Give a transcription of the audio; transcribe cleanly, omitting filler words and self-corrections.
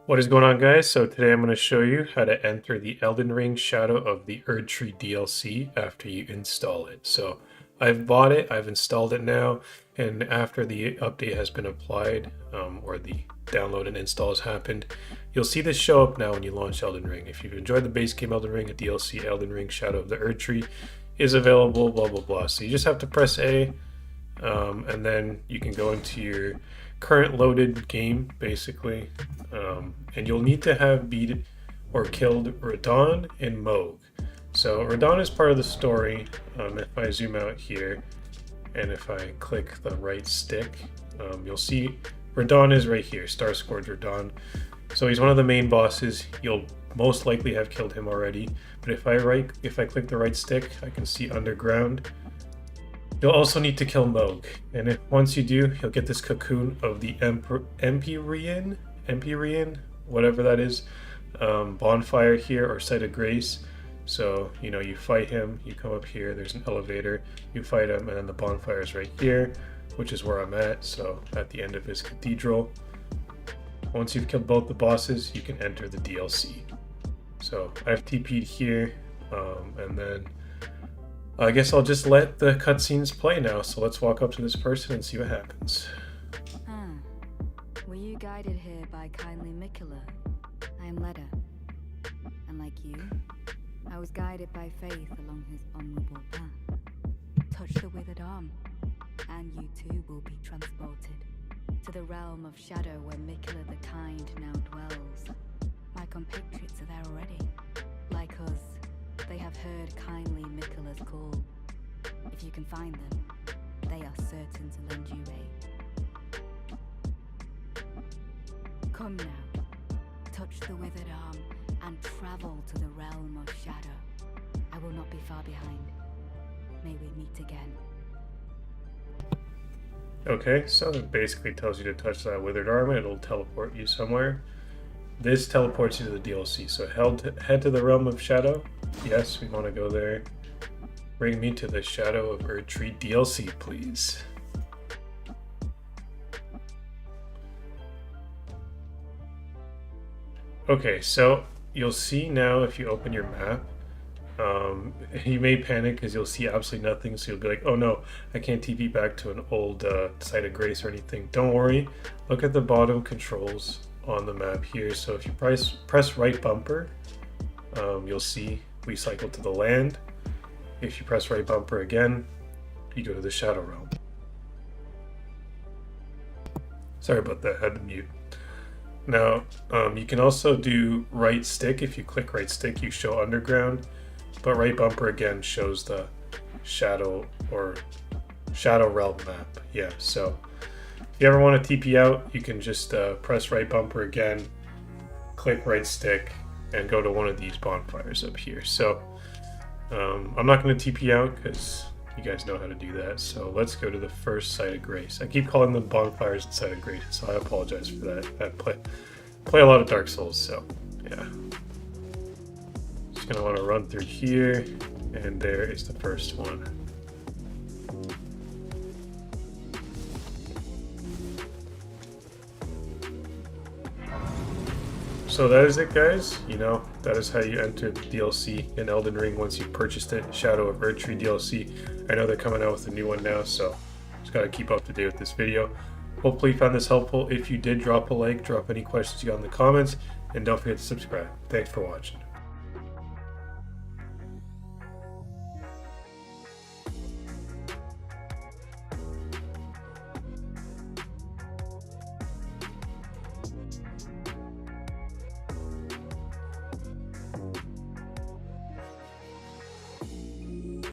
What is going on, guys? So today I'm going to show you how to enter the Elden Ring Shadow of the Erdtree DLC after you install it. So I've bought it, I've installed it now, and after the update has been applied, or the download and install has happened, you'll see this show up now when you launch Elden Ring. If you've enjoyed the base game Elden Ring, a DLC Elden Ring Shadow of the Erdtree is available, blah blah blah. So you just have to press A, and then you can go into your current loaded game, basically, and you'll need to have beat or killed Radahn and Mohg. So Radahn is part of the story. If I zoom out here and if I click the right stick, you'll see Radahn is right here, Star Scourge Radahn. So he's one of the main bosses. You'll most likely have killed him already, but if I click the right stick, I can see underground. You'll also need to kill Mohg, and once you do, you'll get this cocoon of the Empyrean, whatever that is, bonfire here, or Site of Grace. So, you fight him, you come up here, there's an elevator, you fight him, and then the bonfire is right here, which is where I'm at, so at the end of his cathedral. Once you've killed both the bosses, you can enter the DLC. So, I've TP'd here, and then I guess I'll just let the cutscenes play now, so let's walk up to this person and see what happens. Were you guided here by kindly Mikula? I am Leda. And like you, I was guided by faith along his honorable path. Touch the withered arm, and you too will be transported to the realm of shadow where Mikula the Kind now dwells. My compatriots are there already. Like us, they have heard kindly Mikula's call. If you can find them, they are certain to lend you aid. Come now, touch the withered arm and travel to the realm of shadow. I will not be far behind. May we meet again. Okay, so it basically tells you to touch that withered arm and it'll teleport you somewhere. This teleports you to the DLC, so head to the realm of shadow. Yes, we want to go there. Bring me to the Shadow of Erdtree DLC, please. Okay, so you'll see now if you open your map, you may panic because you'll see absolutely nothing, so you'll be like, oh no, I can't TP back to an old Site of Grace or anything. Don't worry, look at the bottom controls on the map here. So if you press right bumper, you'll see we cycle to the land. If you press right bumper again, you go to the Shadow Realm. Sorry about that, I had to mute. Now, you can also do right stick. If you click right stick, you show underground, but right bumper again shows the Shadow Realm map. Yeah, so if you ever want to TP out, you can just press right bumper again, click right stick, and go to one of these bonfires up here. So I'm not going to TP out because you guys know how to do that. So let's go to the first Site of Grace. I keep calling them bonfires and Site of Grace, so I apologize for that. I play a lot of Dark Souls, so yeah. Just going to want to run through here, and there is the first one. So that is it, guys. That is how you enter the DLC in Elden Ring once you've purchased it. Shadow of Erdtree DLC. I know they're coming out with a new one now, so just gotta keep up to date with this video. Hopefully you found this helpful. If you did, drop a like, drop any questions you got in the comments, and don't forget to subscribe. Thanks for watching.